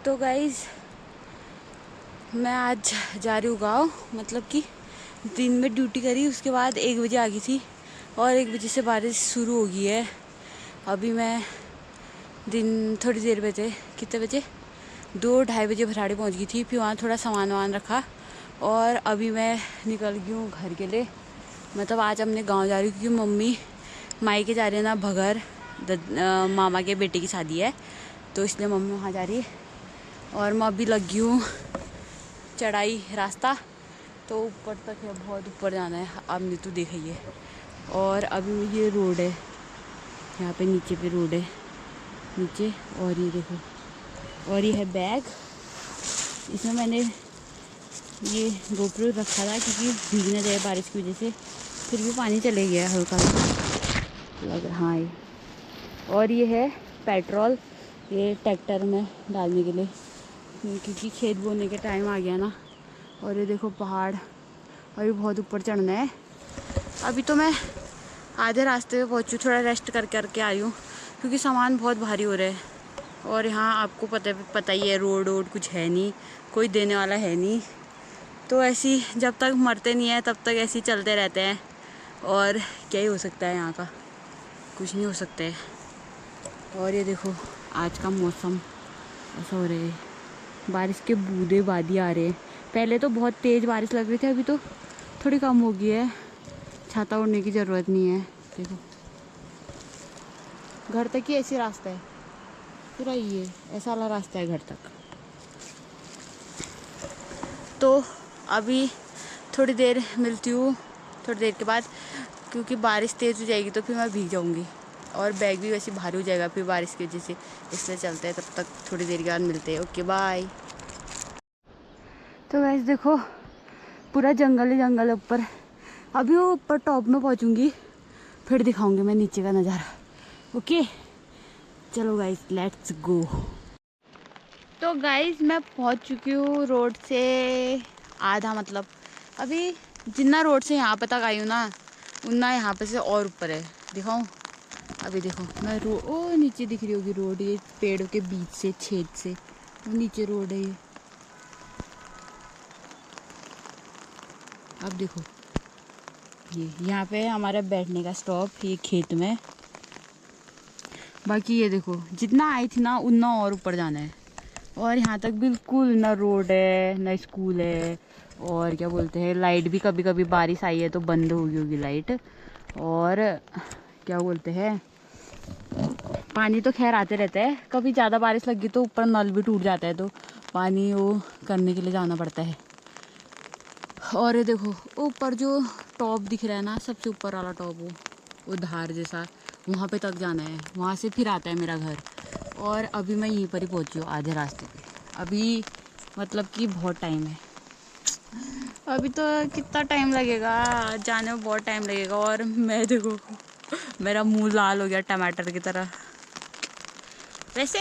तो गाइज़ मैं आज जा रही हूँ गाँव, मतलब कि दिन में ड्यूटी करी, उसके बाद 1 बजे आ गई थी और 1 बजे से बारिश शुरू हो गई है। अभी मैं दिन थोड़ी देर बजे, कितने बजे, 2-2:30 बजे भराड़ी पहुँच गई थी। फिर वहाँ थोड़ा सामान वामान रखा और अभी मैं निकल गई हूँ घर के लिए। मतलब आज अपने गाँव जा रही हूँ क्योंकि मम्मी मायके जा रही है ना, भगर मामा के बेटे की शादी है, तो इसलिए मम्मी वहाँ जा रही है। और मैं अभी लगी हूँ चढ़ाई रास्ता, तो ऊपर तक है, बहुत ऊपर जाना है। आपने तो देखा ही है। और अभी ये रोड है, यहाँ पे नीचे पे रोड है नीचे, और ये देखो, और ये है बैग। इसमें मैंने ये गोप्रो रखा था क्योंकि भीग ना जाए बारिश की वजह से। फिर भी पानी चले गया हल्का लग रहा। हाँ, ये और ये है पेट्रोल, ये ट्रैक्टर में डालने के लिए क्योंकि खेत बोने के टाइम आ गया ना। और ये देखो पहाड़, अभी बहुत ऊपर चढ़ना है। अभी तो मैं आधे रास्ते पे पहुंची, थोड़ा रेस्ट करके आई हूँ क्योंकि सामान बहुत भारी हो रहा है। और यहाँ आपको पता ही है, रोड कुछ है नहीं, कोई देने वाला है नहीं। तो ऐसी जब तक मरते नहीं है तब तक ऐसे ही चलते रहते हैं। और क्या ही हो सकता है, यहाँ का कुछ नहीं हो सकता है। और ये देखो आज का मौसम ऐसा हो रहा है, बारिश के बूंदे बादी आ रहे हैं। पहले तो बहुत तेज़ बारिश लग रही थी, अभी तो थोड़ी कम हो गई है। छाता ओढ़ने की ज़रूरत नहीं है। देखो घर तक ही ऐसी रास्ता है, पूरा ये ऐसा वाला रास्ता है घर तक। तो अभी थोड़ी देर मिलती हूँ, थोड़ी देर के बाद, क्योंकि बारिश तेज़ हो जाएगी तो फिर मैं भीग जाऊँगी और बैग भी वैसे भारी हो जाएगा फिर बारिश की वजह से। इसलिए चलते हैं, तब तक थोड़ी देर के बाद मिलते हैं। Okay bye. तो वैसे देखो पूरा जंगल ही जंगल है ऊपर। अभी वो ऊपर टॉप में पहुंचूंगी, फिर दिखाऊंगी मैं नीचे का नज़ारा। ओके चलो गाइस, लेट्स गो। तो गाइस मैं पहुंच चुकी हूँ रोड से आधा, मतलब अभी जितना रोड से यहाँ पे तक आई हूँ ना, उतना यहाँ पे से और ऊपर है। दिखाऊँ? अभी देखो मैं ओ नीचे दिख रही होगी रोड, ये पेड़ों के बीच से छेद से वो नीचे रोड है ये। अब देखो ये यहाँ पे हमारा बैठने का स्टॉप, ये खेत में। बाकी ये देखो जितना आई थी ना उतना और ऊपर जाना है। और यहाँ तक बिल्कुल ना रोड है ना स्कूल है। और क्या बोलते हैं, लाइट भी कभी कभी बारिश आई है तो बंद हो गई होगी लाइट। और क्या बोलते हैं, पानी तो खैर आते रहता है, कभी ज़्यादा बारिश लगी तो ऊपर नल भी टूट जाता है, तो पानी वो करने के लिए जाना पड़ता है। और ये देखो ऊपर जो टॉप दिख रहा है ना, सबसे ऊपर वाला टॉप, वो धार जैसा, वहाँ पे तक जाना है, वहाँ से फिर आता है मेरा घर। और अभी मैं यहीं पर ही पहुँची हूँ आधे रास्ते पे। अभी मतलब कि बहुत टाइम है, अभी तो कितना टाइम लगेगा जाने में, बहुत टाइम लगेगा। और मैं देखो मेरा मुंह लाल हो गया टमाटर की तरह। वैसे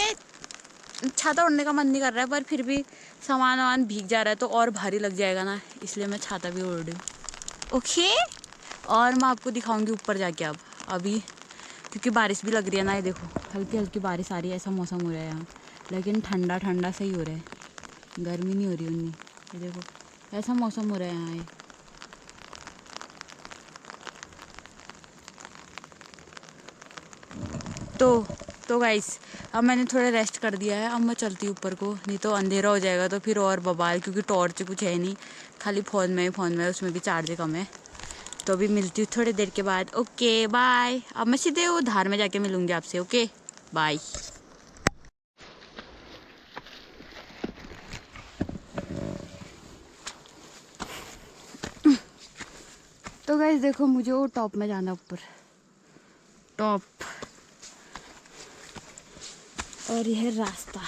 छाता ओढ़ने का मन नहीं कर रहा है, पर फिर भी सामान वामान भीग जा रहा है तो और भारी लग जाएगा ना, इसलिए मैं छाता भी ओढ़ रही हूँ। ओके, और मैं आपको दिखाऊंगी ऊपर जाके अब। अभी क्योंकि बारिश भी लग रही है ना, ये देखो हल्की हल्की बारिश आ रही है, ऐसा मौसम हो रहा है यहाँ, लेकिन ठंडा ठंडा सही हो रहा है, गर्मी नहीं हो रही उतनी। ये देखो ऐसा मौसम हो रहा है यहाँ ये। तो गाइस अब मैंने थोड़ा रेस्ट कर दिया है, अब मैं चलती हूँ ऊपर को, नहीं तो अंधेरा हो जाएगा तो फिर और बवाल, क्योंकि टॉर्च कुछ है नहीं, खाली फ़ोन में उसमें भी चार्ज कम है। तो अभी मिलती हूँ थोड़ी देर के बाद। Okay bye. अब मैं सीधे वो धार में जाके मिलूँगी आपसे। Okay bye. तो गाइस देखो मुझे वो टॉप में जाना, ऊपर टॉप, और यह है रास्ता।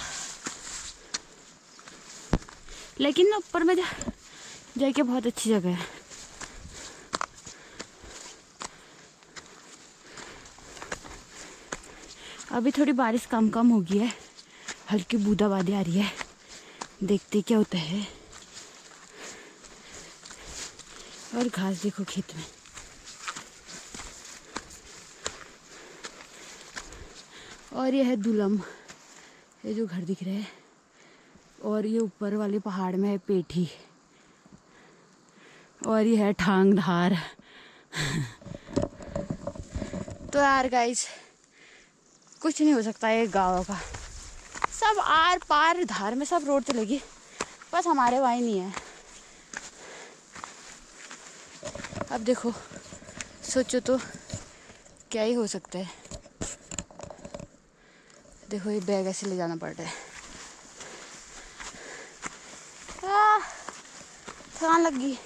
लेकिन ना ऊपर में जाके बहुत अच्छी जगह है। अभी थोड़ी बारिश कम हो गई है, हल्की बूंदाबांदी आ रही है, देखते क्या होता है। और घास देखो खेत में। और ये है दुलम, ये जो घर दिख रहा है और ये ऊपर वाले पहाड़ में है पेठी, और ये है ठांग धार। तो यार गाइस, कुछ नहीं हो सकता ये गाँव का, सब आर पार धार में सब रोड चलेगी, बस हमारे वहाँ नहीं है। अब देखो, सोचो तो क्या ही हो सकता है। देखो ये बैग ऐसे ले जाना पड़ रहा है। थकान लग गई।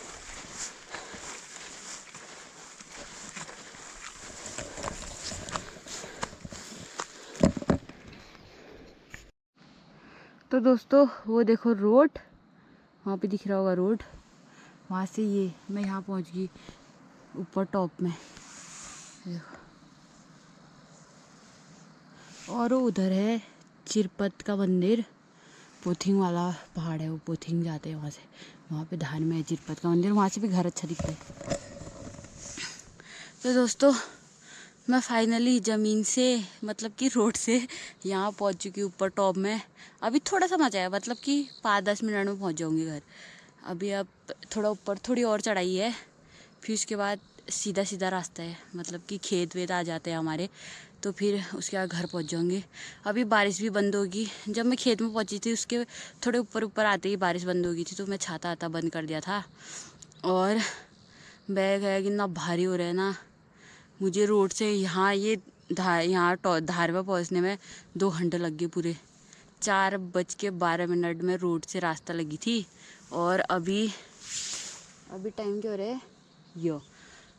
तो दोस्तों वो देखो रोड, वहाँ पे दिख रहा होगा रोड, वहाँ से ये मैं यहाँ पहुँच गई ऊपर टॉप में देखो। और वो उधर है चिरपत का मंदिर, पोथिंग वाला पहाड़ है वो, पोथिंग जाते हैं वहाँ से, वहाँ पे धार में है चिरपत का मंदिर, वहाँ से भी घर अच्छा दिखता है। तो दोस्तों मैं फाइनली ज़मीन से मतलब कि रोड से यहाँ पहुँच चुकी हूँ ऊपर टॉप में। अभी थोड़ा सा मचा है, मतलब कि 5-10 मिनट में पहुँच जाऊँगी घर। अभी अब थोड़ा ऊपर थोड़ी और चढ़ाई है, फिर उसके बाद सीधा सीधा रास्ता है, मतलब कि खेत वेत आ जाते हैं हमारे, तो फिर उसके बाद घर पहुँच जाऊँगी। अभी बारिश भी बंद होगी। जब मैं खेत में पहुँची थी उसके थोड़े ऊपर आते ही बारिश बंद हो गई थी, तो मैं छाता आता बंद कर दिया था। और बैग है कितना भारी हो रहा है ना, मुझे रोड से यहाँ ये यहाँ धार में पहुँचने में 2 घंटे लग गए पूरे। 4:12 में रोड से रास्ता लगी थी, और अभी टाइम क्या हो रहा है यो,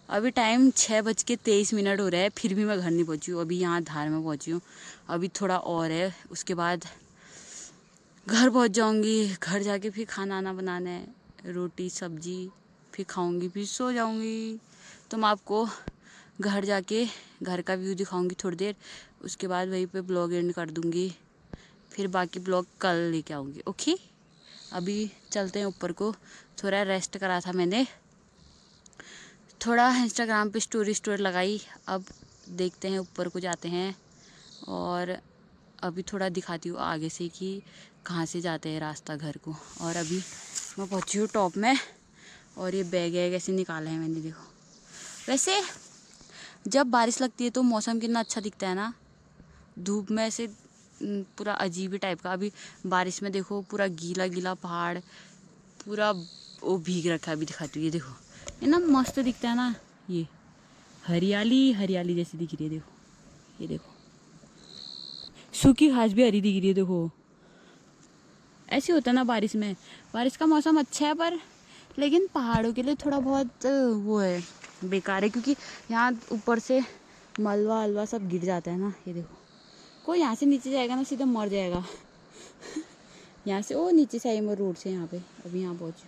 अभी टाइम 6:23 हो रहा है, फिर भी मैं घर नहीं पहुँची हूँ। अभी यहाँ धार में पहुँची हूँ, अभी थोड़ा और है, उसके बाद घर पहुँच जाऊँगी। घर जाके फिर खाना आना बनाना है, रोटी सब्जी, फिर खाऊँगी, फिर सो जाऊँगी। तो मैं आपको घर जाके घर का व्यू दिखाऊंगी थोड़ी देर, उसके बाद वहीं पे ब्लॉग एंड कर दूंगी, फिर बाकी ब्लॉग कल लेके आऊँगी। ओके, अभी चलते हैं ऊपर को। थोड़ा रेस्ट करा था मैंने, थोड़ा इंस्टाग्राम पे स्टोरी लगाई, अब देखते हैं ऊपर को जाते हैं। और अभी थोड़ा दिखाती हूँ आगे से कि कहाँ से जाते हैं रास्ता घर को। और अभी मैं पहुँची हूँ टॉप में, और ये बैग ऐसे निकाला है मैंने, देखो। वैसे जब बारिश लगती है तो मौसम कितना अच्छा दिखता है ना, धूप में ऐसे पूरा अजीब ही टाइप का। अभी बारिश में देखो पूरा गीला गीला पहाड़, पूरा वो भीग रखा है। अभी दिखाती हूँ, ये देखो, ये ना मस्त दिखता है ना, ये हरियाली हरियाली जैसी दिख रही है, देखो ये देखो, सूखी घास भी हरी दिख रही है, देखो। ऐसे होता है ना बारिश में, बारिश का मौसम अच्छा है, पर लेकिन पहाड़ों के लिए थोड़ा बहुत वो है, बेकार है, क्योंकि यहाँ ऊपर से मलबा अलवा सब गिर जाता है ना। ये देखो, कोई यहाँ से नीचे जाएगा ना सीधा मर जाएगा। यहाँ से वो नीचे से आई मैं रोड से यहाँ पे, अभी यहाँ पहुँची।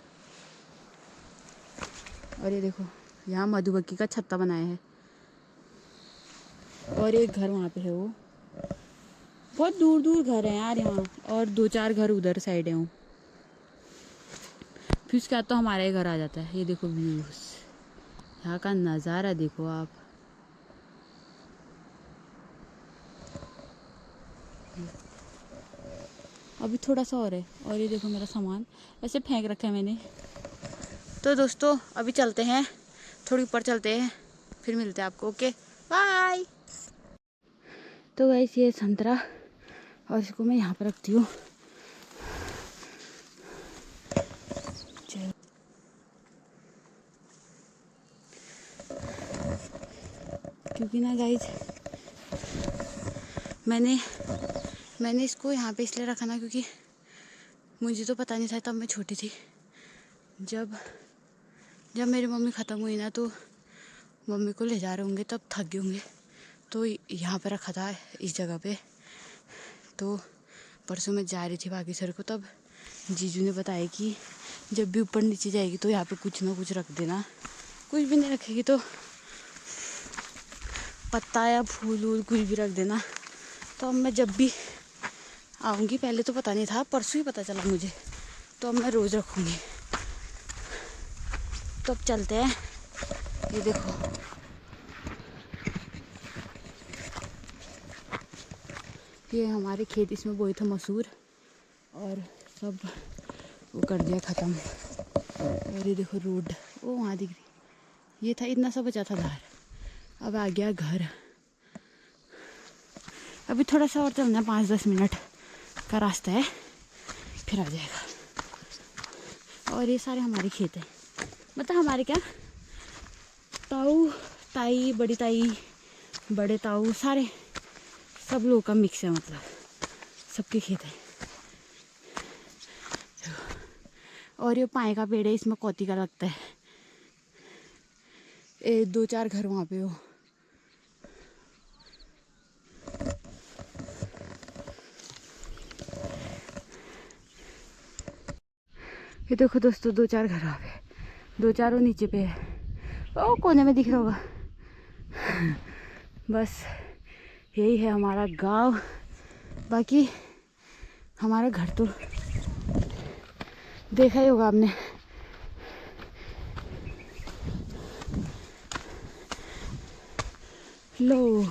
और ये देखो, यहाँ मधुमक्खी का छत्ता बनाया है, और एक घर वहाँ पे है, वो बहुत दूर दूर घर है यार यहाँ, और 2-4 घर उधर साइड है। फिर उसके बाद तो हमारे ही घर आ जाता है। ये देखो व्यूज, यहाँ का नज़ारा देखो आप। अभी थोड़ा सा और है, और ये देखो मेरा सामान ऐसे फेंक रखा है मैंने। तो दोस्तों अभी चलते हैं, थोड़ी ऊपर चलते हैं, फिर मिलते हैं आपको। Okay bye. तो गाइस ये संतरा, और इसको मैं यहाँ पर रखती हूँ। क्योंकि ना गाइस मैंने इसको यहाँ पे इसलिए रखा ना, क्योंकि मुझे तो पता नहीं था तब मैं छोटी थी। जब मेरी मम्मी ख़त्म हुई ना, तो मम्मी को ले जा रहे होंगे, तब थक गए होंगे, तो यहाँ पे रखा था इस जगह पे। तो परसों मैं जा रही थी बागेश्वर को, तब जीजू ने बताया कि जब भी ऊपर नीचे जाएगी तो यहाँ पे कुछ ना कुछ रख देना, कुछ भी नहीं रखेगी तो पत्ता या फूल वूल कुछ भी रख देना। तो अब मैं जब भी आऊँगी, पहले तो पता नहीं था, परसों ही पता चला मुझे, तो अब मैं रोज़ रखूँगी। तो अब चलते हैं। ये देखो, ये हमारे खेत, इसमें बोए थे मसूर, और सब वो कर दिया ख़त्म। और ये देखो रोड, वो वहाँ दिख रही, ये था इतना सा बचा था धार, अब आ गया घर। अभी थोड़ा सा और चलना है, 5-10 मिनट का रास्ता है, फिर आ जाएगा। और ये सारे हमारे खेत हैं, मतलब हमारे क्या, ताऊ ताई, बड़ी ताई, बड़े ताऊ, सारे सब लोगों का मिक्स है, मतलब सबके खेत हैं। और ये पाए का पेड़ है, इसमें कौती का लगता है। 2-4 घर वहाँ पे हो। ये देखो दोस्तों, 2-4 घर वहाँ पे, 2-4 नीचे पे है, ओ कोने में दिख रहा होगा। बस यही है हमारा गांव। बाकी हमारा घर तो देखा ही होगा आपने। लो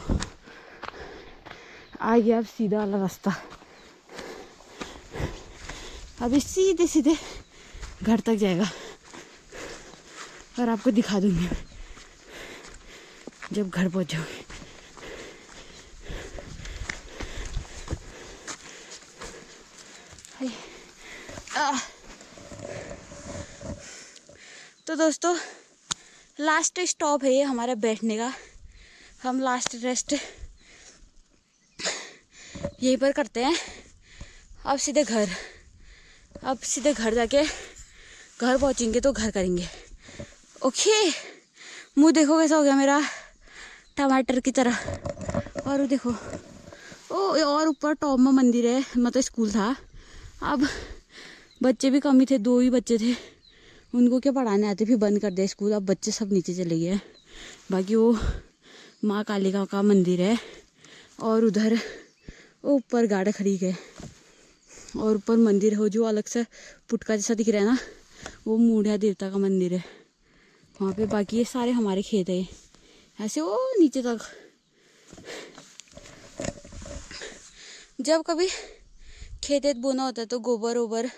आ गया अब सीधा वाला रास्ता। अभी सीधे सीधे घर तक जाएगा और आपको दिखा दूंगी जब घर पहुंच जाऊंगी। तो दोस्तों लास्ट स्टॉप है ये हमारा बैठने का। हम लास्ट रेस्ट यहीं पर करते हैं। अब सीधे घर, अब सीधे घर जाके घर पहुंचेंगे तो घर करेंगे। ओके, मुंह देखो कैसा हो गया मेरा, टमाटर की तरह। और देखो ओ, और ऊपर टॉप में मंदिर है, मतलब स्कूल था। अब बच्चे भी कम ही थे, 2 ही बच्चे थे, उनको क्या पढ़ाने आते, फिर बंद कर दिया स्कूल। अब बच्चे सब नीचे चले गए। बाकी वो माँ कालिका का मंदिर है, और उधर ऊपर गाड़ी खड़ी है, और ऊपर मंदिर हो जो अलग से पुटका जैसा दिख रहा है ना, वो मूढ़िया देवता का मंदिर है वहाँ पे। बाकी ये सारे हमारे खेत है ऐसे वो नीचे तक। जब कभी खेत बोना होता है तो गोबर वोबर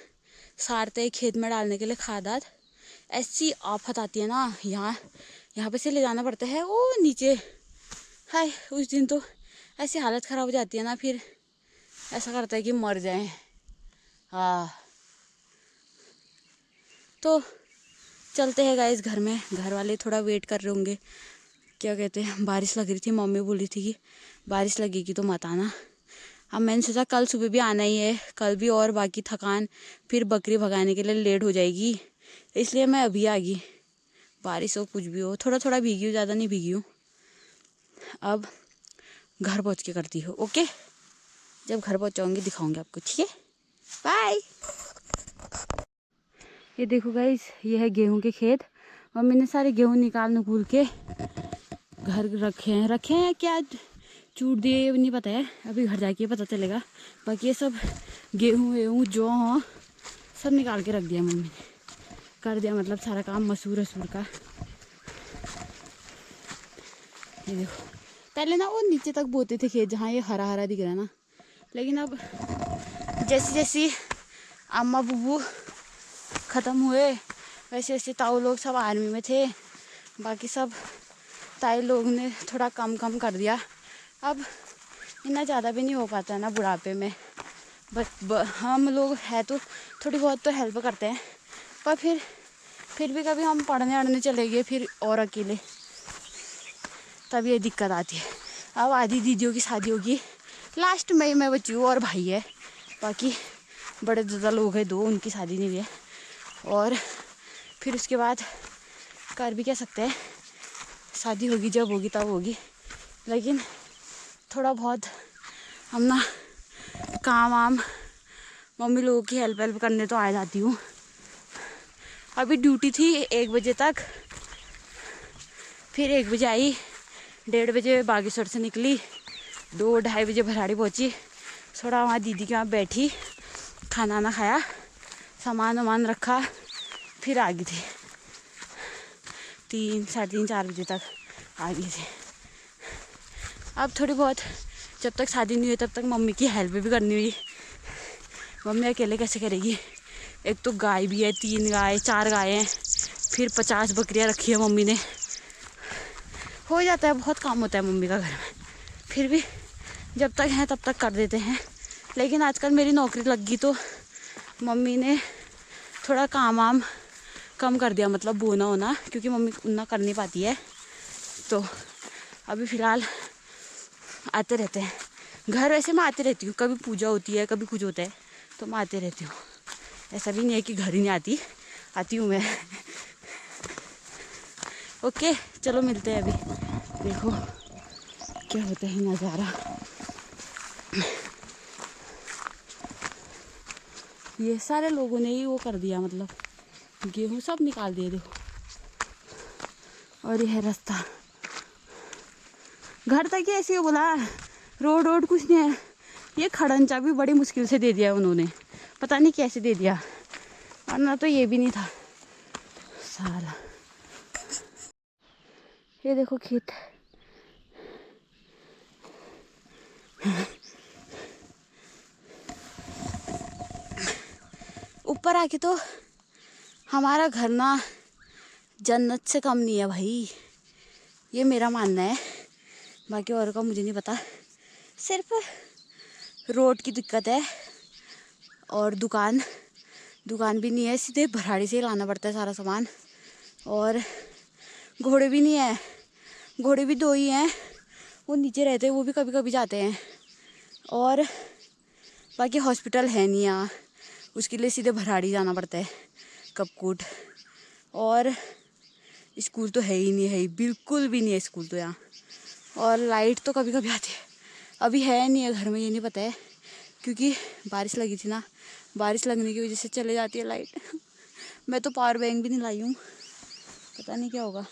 सारते हैं खेत में डालने के लिए, खादात। ऐसी आफत आती है ना, यहाँ पे से ले जाना पड़ता है वो नीचे। हाय, उस दिन तो ऐसी हालत ख़राब हो जाती है ना, फिर ऐसा करता है कि मर जाएं। हाँ, तो चलते हैं गाइस घर में। घर वाले थोड़ा वेट कर रहे होंगे, क्या कहते हैं, बारिश लग रही थी, मम्मी बोल रही थी कि बारिश लगेगी तो मत आना। अब मैंने सोचा कल सुबह भी आना ही है, कल भी, और बाकी थकान फिर बकरी भगाने के लिए लेट हो जाएगी, इसलिए मैं अभी आ गई। बारिश हो कुछ भी हो, थोड़ा थोड़ा भीगी हूँ, ज़्यादा नहीं भीगी हूँ। अब घर पहुँच के करती हूँ। ओके, जब घर पहुँचाऊँगी दिखाऊँगी आपको, ठीक है, बाय। ये देखो गाइस, ये है गेहूं के खेत, और मैंने सारे गेहूं निकाल के घर रखे हैं क्या चूट दिए ये नहीं पता है, अभी घर जाके पता चलेगा। बाकी ये सब गेहूं जो हो सब निकाल के रख दिया मम्मी ने, कर दिया मतलब सारा काम मसूर वसूर का। ये देखो, पहले ना वो नीचे तक बोते थे खेत, जहाँ ये हरा हरा दिख रहा है ना, लेकिन अब जैसे जैसे अम्मा बुबू ख़त्म हुए वैसे वैसे ताऊ लोग सब आर्मी में थे, बाकी सब ताई लोग ने थोड़ा कम कर दिया। अब इतना ज़्यादा भी नहीं हो पाता है ना बुढ़ापे में, बट हम लोग है तो थोड़ी बहुत तो हेल्प करते हैं, पर फिर भी कभी हम पढ़ने अढ़ने चले गए फिर और अकेले, तब ये दिक्कत आती है। अब आधी दीदियों की शादी होगी, लास्ट में मैं बच्ची हूँ और भाई है, बाकी बड़े ज़्यादा लोग हैं 2, उनकी शादी नहीं हुई है। और फिर उसके बाद कर भी क्या सकते हैं, शादी होगी जब होगी तब होगी, लेकिन थोड़ा बहुत हम ना काम वाम मम्मी लोगों की हेल्प करने तो आ जाती हूँ। अभी ड्यूटी थी 1 बजे तक, फिर 1 बजे आई, 1:30 बजे बागेश्वर से निकली, 2-2:30 बजे भराड़ी पहुँची, थोड़ा वहाँ दीदी के वहाँ बैठी, खाना ना खाया, सामान वामान रखा, फिर आ गई थी। 3, 3:30, 4 बजे तक आ गई थी। अब थोड़ी बहुत, जब तक शादी नहीं हुई तब तक मम्मी की हेल्प भी करनी हुई, मम्मी अकेले कैसे करेगी। एक तो गाय भी है, 3 गाय 4 गाय हैं, फिर 50 बकरियां रखी है मम्मी ने। हो जाता है, बहुत काम होता है मम्मी का घर में। फिर भी जब तक हैं तब तक कर देते हैं। लेकिन आजकल मेरी नौकरी लग गई तो मम्मी ने थोड़ा काम वाम कम कर दिया, मतलब बोना होना, क्योंकि मम्मी उतना कर नहीं पाती है। तो अभी फ़िलहाल आते रहते हैं घर। वैसे मैं आती रहती हूँ, कभी पूजा होती है, कभी कुछ होता है तो मैं आती रहती हूँ। ऐसा भी नहीं है कि घर ही नहीं आती हूँ मैं। ओके चलो मिलते हैं अभी। देखो क्या होता है नज़ारा। ये सारे लोगों ने ही वो कर दिया, मतलब गेहूँ सब निकाल दिए देखो। और ये है रास्ता घर तक ही। ऐसे ही बोला, रोड कुछ नहीं है। ये खड़ंजा भी बड़ी मुश्किल से दे दिया उन्होंने, पता नहीं कैसे दे दिया, वरना तो ये भी नहीं था साला। ये देखो खेत। ऊपर आके तो हमारा घर ना जन्नत से कम नहीं है भाई, ये मेरा मानना है। बाकी और का मुझे नहीं पता। सिर्फ रोड की दिक्कत है और दुकान भी नहीं है, सीधे भराड़ी से ही लाना पड़ता है सारा सामान। और घोड़े भी नहीं है, घोड़े भी 2 ही हैं, वो नीचे रहते हैं, वो भी कभी कभी जाते हैं। और बाकी हॉस्पिटल है नहीं यहाँ, उसके लिए सीधे भराड़ी जाना पड़ता है, कपकोट। और स्कूल तो है ही नहीं, है ही बिल्कुल भी नहीं है स्कूल तो यहाँ। और लाइट तो कभी कभी आती है, अभी है नहीं है घर में, ये नहीं पता है क्योंकि बारिश लगी थी ना, बारिश लगने की वजह से चले जाती है लाइट। मैं तो पावर बैंक भी नहीं लाई हूँ, पता नहीं क्या होगा।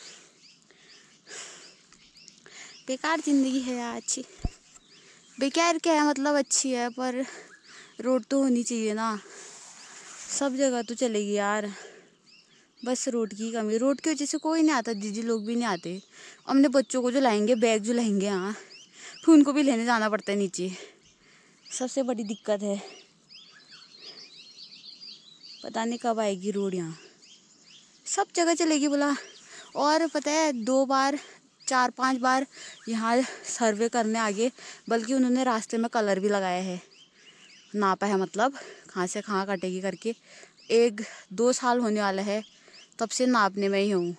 बेकार ज़िंदगी है यार। अच्छी बेकार क्या है, मतलब अच्छी है, पर रोड तो होनी चाहिए ना, सब जगह तो चलेगी यार। बस रोड की कमी, रोड की वजह से कोई नहीं आता, दीदी लोग भी नहीं आते। अपने बच्चों को जो लाएंगे, बैग जो लाएंगे यहाँ, फिर उनको भी लेने जाना पड़ता है नीचे, सबसे बड़ी दिक्कत है। पता नहीं कब आएगी रोड यहाँ, सब जगह चलेगी बोला। और पता है 2 बार 4-5 बार यहाँ सर्वे करने आगे, बल्कि उन्होंने रास्ते में कलर भी लगाया है, नापा है, मतलब कहाँ से कहाँ कटेगी करके। 1-2 साल होने वाला है तब से नापने में ही हूँ।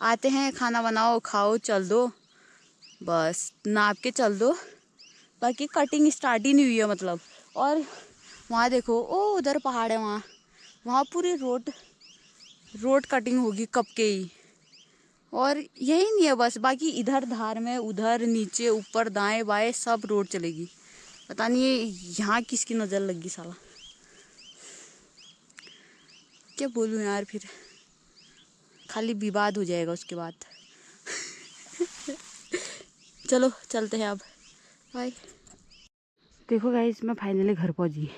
आते हैं, खाना बनाओ, खाओ, चल दो, बस नाप के चल दो। बाकी कटिंग स्टार्ट ही नहीं हुई है मतलब। और वहाँ देखो, ओ उधर पहाड़ है, वहाँ पूरी रोड कटिंग होगी कब के ही। और यही नहीं है बस, बाकी इधर धार में, उधर नीचे ऊपर दाएं बाएं सब रोड चलेगी। पता नहीं ये यहाँ किसकी नज़र लगी साला, क्या बोलूँ यार, फिर खाली विवाद हो जाएगा उसके बाद। चलो चलते हैं अब, बाय। देखो गाइस, मैं फाइनली घर पहुंच गई।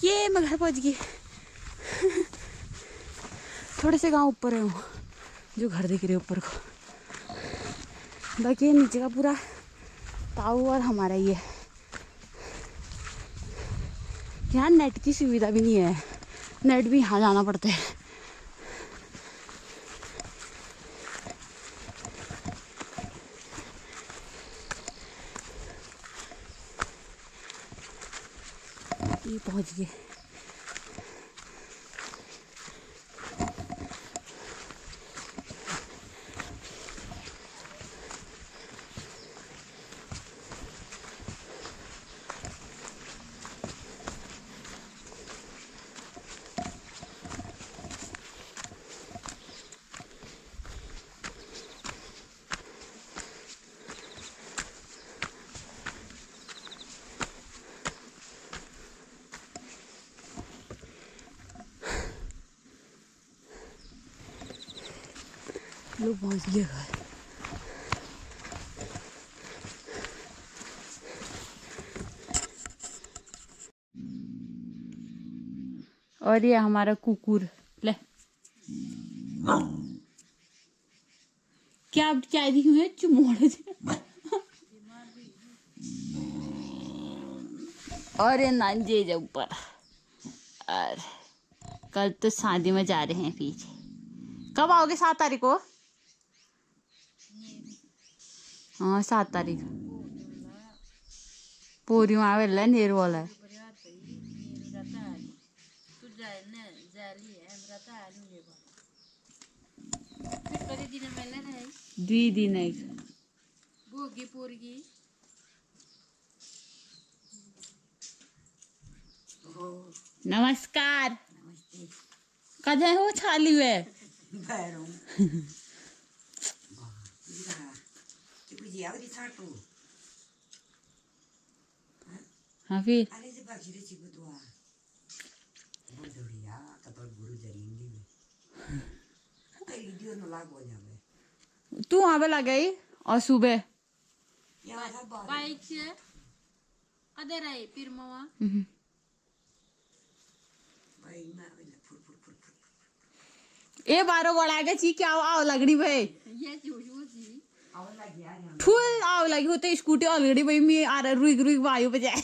ये मैं घर पहुंच गई। थोड़े से गांव ऊपर है वो जो घर दिख रहे ऊपर को, बाकी ये नीचे का पूरा ताऊ और हमारा ही है। यहाँ नेट की सुविधा भी नहीं है, नेट भी यहाँ जाना पड़ता है। ये पहुँच गए। लोग पहुँच गए घर। और ये हमारा कुकुर, ले क्या चाय दी हुई है, चुमोड़े और ये नांजे जा ऊपर। और कल तो शादी में जा रहे हैं पीछे। कब आओगे? 7 तारीख को? हाँ 7 तारीख। पूरी वहाँ वेला नेहरू वाला है। द्वि दिन है। नमस्कार। कदे हो छाली हुए? हाँ फिर तू वहाँ पे लग गई और सुबह बाइक से अदर आई फिर मामा ए बारो बड़ा के ची क्या आओ लगड़ी भाई ये फुल आओ लगी होते स्कूटी ऑलरेडी भाई मैं आ रहा रुई रुई वायु पे जाए